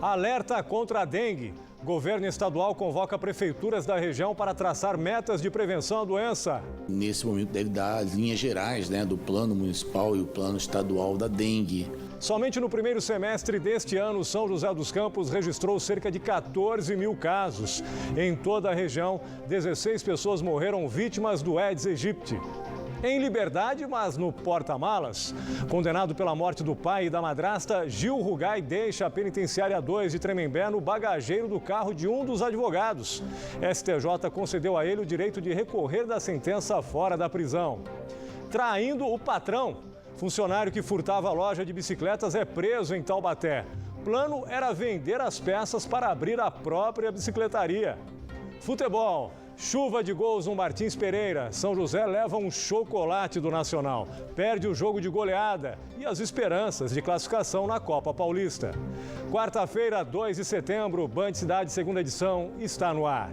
Alerta contra a dengue. Governo estadual convoca prefeituras da região para traçar metas de prevenção à doença. Nesse momento deve dar as linhas gerais, do plano municipal e o plano estadual da dengue. Somente no primeiro semestre deste ano, São José dos Campos registrou cerca de 14 mil casos. Em toda a região, 16 pessoas morreram vítimas do Aedes aegypti. Em liberdade, mas no porta-malas, condenado pela morte do pai e da madrasta, Gil Rugai deixa a penitenciária 2 de Tremembé no bagageiro do carro de um dos advogados. STJ concedeu a ele o direito de recorrer da sentença fora da prisão. Traindo o patrão, funcionário que furtava a loja de bicicletas é preso em Taubaté. Plano era vender as peças para abrir a própria bicicletaria. Futebol. Chuva de gols no Martins Pereira. São José leva um chocolate do Nacional. Perde o jogo de goleada e as esperanças de classificação na Copa Paulista. Quarta-feira, 2 de setembro, Band Cidade, segunda edição, está no ar.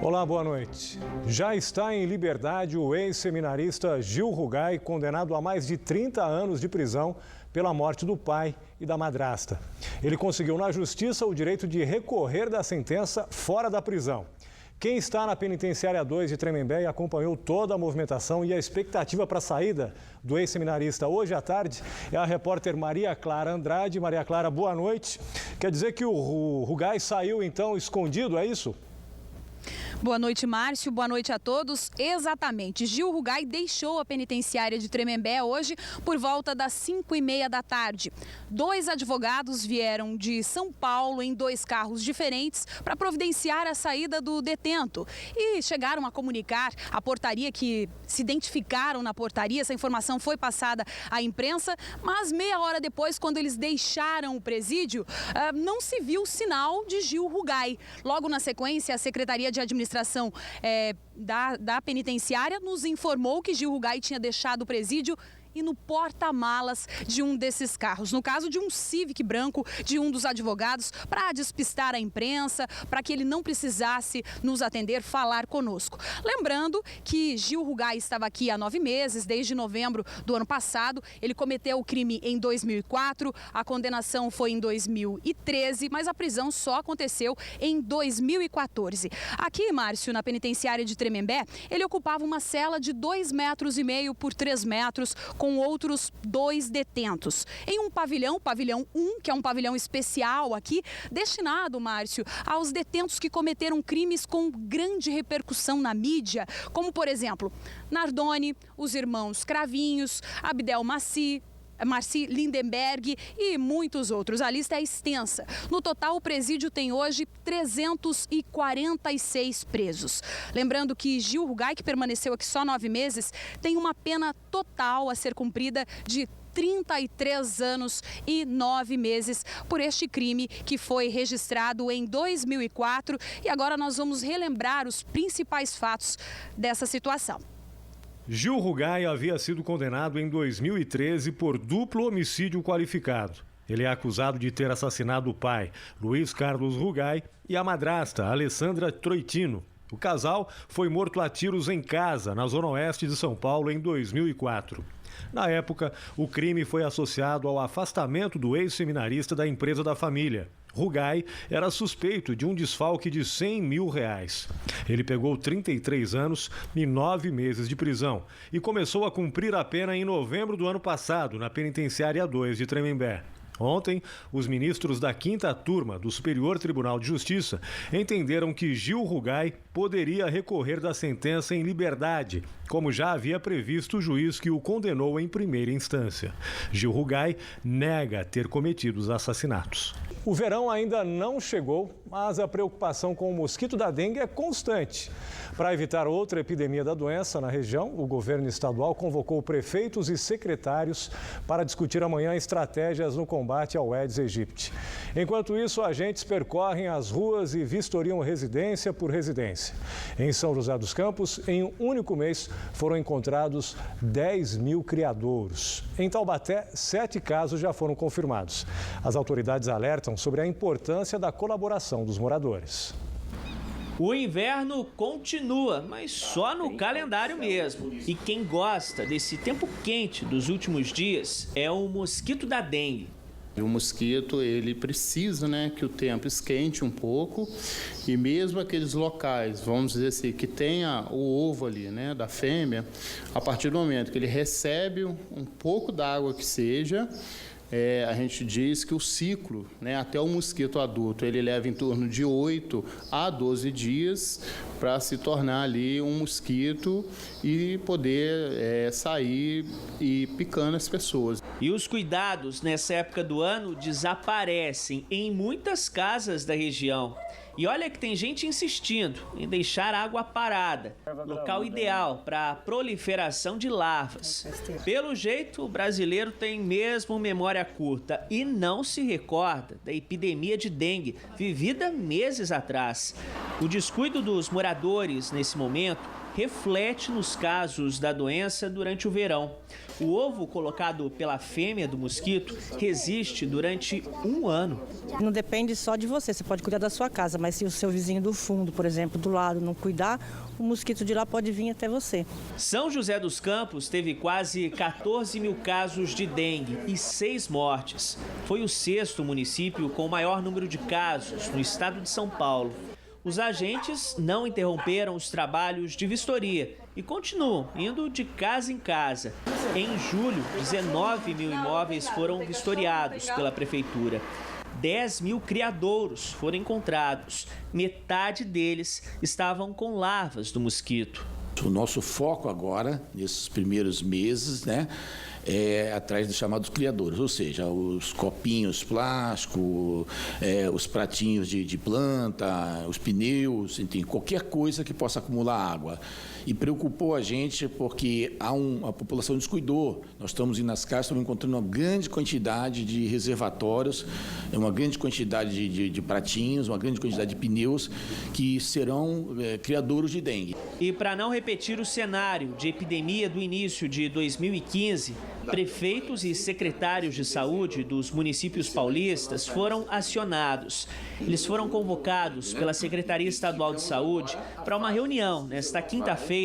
Olá, boa noite. Já está em liberdade o ex-seminarista Gil Rugai, condenado a mais de 30 anos de prisão pela morte do pai e da madrasta. Ele conseguiu na justiça o direito de recorrer da sentença fora da prisão. Quem está na penitenciária 2 de Tremembé e acompanhou toda a movimentação e a expectativa para a saída do ex-seminarista hoje à tarde é a repórter Maria Clara Andrade. Maria Clara, boa noite. Quer dizer que o Rugai saiu então escondido, é isso? Boa noite, Márcio. Boa noite a todos. Exatamente. Gil Rugai deixou a penitenciária de Tremembé hoje por volta das 5h30 da tarde. 2 advogados vieram de São Paulo em 2 carros diferentes para providenciar a saída do detento. E chegaram a comunicar à portaria, que se identificaram na portaria. Essa informação foi passada à imprensa, mas meia hora depois, quando eles deixaram o presídio, não se viu sinal de Gil Rugai. Logo na sequência, a Secretaria de Administração da penitenciária nos informou que Gil Rugai tinha deixado o presídio e no porta-malas de um desses carros, no caso de um Civic branco de um dos advogados, para despistar a imprensa, para que ele não precisasse nos atender, falar conosco. Lembrando que Gil Rugai estava aqui há 9 meses, desde novembro do ano passado. Ele cometeu o crime em 2004, a condenação foi em 2013, mas a prisão só aconteceu em 2014. Aqui, Márcio, na penitenciária de Tremembé, ele ocupava uma cela de 2,5 metros por 3 metros, com outros 2 detentos. Em um pavilhão, pavilhão 1, que é um pavilhão especial aqui, destinado, Márcio, aos detentos que cometeram crimes com grande repercussão na mídia, como, por exemplo, Nardoni, os irmãos Cravinhos, Abdel Maci Lindenberg e muitos outros. A lista é extensa. No total, o presídio tem hoje 346 presos. Lembrando que Gil Rugai, que permaneceu aqui só 9 meses, tem uma pena total a ser cumprida de 33 anos e 9 meses por este crime que foi registrado em 2004. E agora nós vamos relembrar os principais fatos dessa situação. Gil Rugai havia sido condenado em 2013 por duplo homicídio qualificado. Ele é acusado de ter assassinado o pai, Luiz Carlos Rugai, e a madrasta, Alessandra Troitino. O casal foi morto a tiros em casa, na zona oeste de São Paulo, em 2004. Na época, o crime foi associado ao afastamento do ex-seminarista da empresa da família. Rugai era suspeito de um desfalque de R$100 mil. Ele pegou 33 anos e 9 meses de prisão e começou a cumprir a pena em novembro do ano passado, na penitenciária 2 de Tremembé. Ontem, os ministros da 5ª turma do Superior Tribunal de Justiça entenderam que Gil Rugai poderia recorrer da sentença em liberdade, como já havia previsto o juiz que o condenou em primeira instância. Gil Rugai nega ter cometido os assassinatos. O verão ainda não chegou, mas a preocupação com o mosquito da dengue é constante. Para evitar outra epidemia da doença na região, o governo estadual convocou prefeitos e secretários para discutir amanhã estratégias no combate ao Aedes aegypti. Enquanto isso, agentes percorrem as ruas e vistoriam residência por residência. Em São José dos Campos, em um único mês, foram encontrados 10 mil criadouros. Em Taubaté, 7 casos já foram confirmados. As autoridades alertam sobre a importância da colaboração dos moradores. O inverno continua, mas só no calendário mesmo. E quem gosta desse tempo quente dos últimos dias é o mosquito da dengue. O mosquito, ele precisa, que o tempo esquente um pouco, e mesmo aqueles locais, vamos dizer assim, que tenha o ovo ali, da fêmea, a partir do momento que ele recebe um pouco d'água que seja, a gente diz que o ciclo, até o mosquito adulto, ele leva em torno de 8 a 12 dias para se tornar ali um mosquito e poder sair e picando as pessoas. E os cuidados nessa época do ano desaparecem em muitas casas da região. E olha que tem gente insistindo em deixar a água parada, local ideal para a proliferação de larvas. Pelo jeito, o brasileiro tem mesmo memória curta e não se recorda da epidemia de dengue vivida meses atrás. O descuido dos moradores nesse momento reflete nos casos da doença durante o verão. O ovo colocado pela fêmea do mosquito resiste durante 1 ano. Não depende só de você, você pode cuidar da sua casa, mas se o seu vizinho do fundo, por exemplo, do lado, não cuidar, o mosquito de lá pode vir até você. São José dos Campos teve quase 14 mil casos de dengue e 6 mortes. Foi o 6º município com o maior número de casos no estado de São Paulo. Os agentes não interromperam os trabalhos de vistoria e continuam indo de casa em casa. Em julho, 19 mil imóveis foram vistoriados pela prefeitura. 10 mil criadouros foram encontrados. Metade deles estavam com larvas do mosquito. O nosso foco agora, nesses primeiros meses, é atrás dos chamados criadouros, ou seja, os copinhos plásticos, os pratinhos de planta, os pneus, enfim, qualquer coisa que possa acumular água. E preocupou a gente porque a população descuidou. Nós estamos indo nas casas, estamos encontrando uma grande quantidade de reservatórios, uma grande quantidade de pratinhos, uma grande quantidade de pneus que serão criadouros de dengue. E para não repetir o cenário de epidemia do início de 2015, prefeitos e secretários de saúde dos municípios paulistas foram acionados. Eles foram convocados pela Secretaria Estadual de Saúde para uma reunião nesta quinta-feira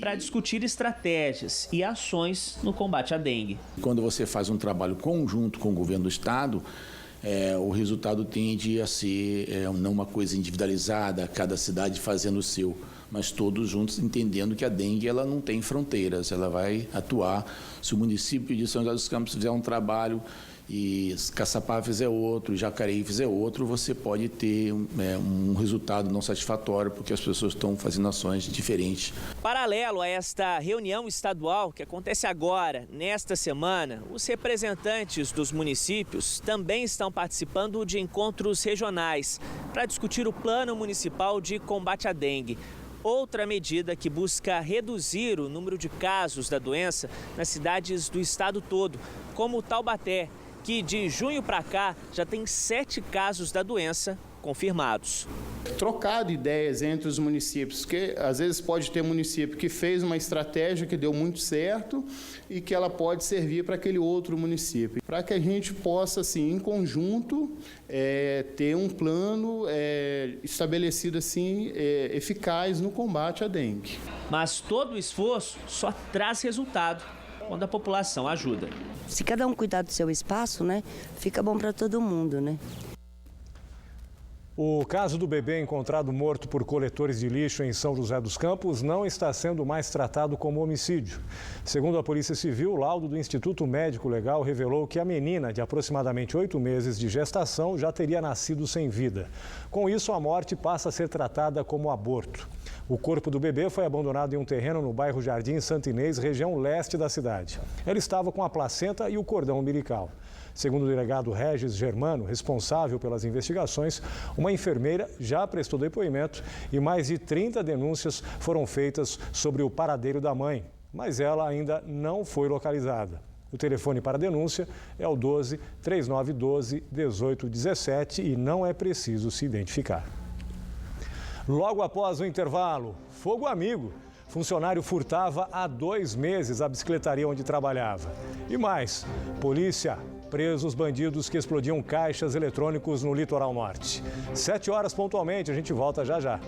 para discutir estratégias e ações no combate à dengue. Quando você faz um trabalho conjunto com o governo do estado, o resultado tende a ser não uma coisa individualizada, cada cidade fazendo o seu, mas todos juntos entendendo que a dengue ela não tem fronteiras, ela vai atuar. Se o município de São José dos Campos fizer um trabalho e Caçapá fizer outro, Jacareí fizer outro, você pode ter um resultado não satisfatório, porque as pessoas estão fazendo ações diferentes. Paralelo a esta reunião estadual que acontece agora, nesta semana, os representantes dos municípios também estão participando de encontros regionais para discutir o Plano Municipal de Combate à Dengue. Outra medida que busca reduzir o número de casos da doença nas cidades do estado todo, como Taubaté, que de junho para cá já tem 7 casos da doença confirmados. Trocado ideias entre os municípios, porque às vezes pode ter município que fez uma estratégia que deu muito certo e que ela pode servir para aquele outro município. Para que a gente possa, assim, em conjunto, ter um plano estabelecido assim, eficaz no combate à dengue. Mas todo o esforço só traz resultado quando a população ajuda. Se cada um cuidar do seu espaço, fica bom para todo mundo, O caso do bebê encontrado morto por coletores de lixo em São José dos Campos não está sendo mais tratado como homicídio. Segundo a Polícia Civil, o laudo do Instituto Médico Legal revelou que a menina, de aproximadamente 8 meses de gestação, já teria nascido sem vida. Com isso, a morte passa a ser tratada como aborto. O corpo do bebê foi abandonado em um terreno no bairro Jardim Santo Inês, região leste da cidade. Ela estava com a placenta e o cordão umbilical. Segundo o delegado Regis Germano, responsável pelas investigações, uma enfermeira já prestou depoimento e mais de 30 denúncias foram feitas sobre o paradeiro da mãe, mas ela ainda não foi localizada. O telefone para denúncia é o 12 3912 1817 e não é preciso se identificar. Logo após o intervalo, fogo amigo. Funcionário furtava há 2 meses a bicicletaria onde trabalhava. E mais, polícia presa os bandidos que explodiam caixas eletrônicos no litoral norte. 7 horas pontualmente, a gente volta já já.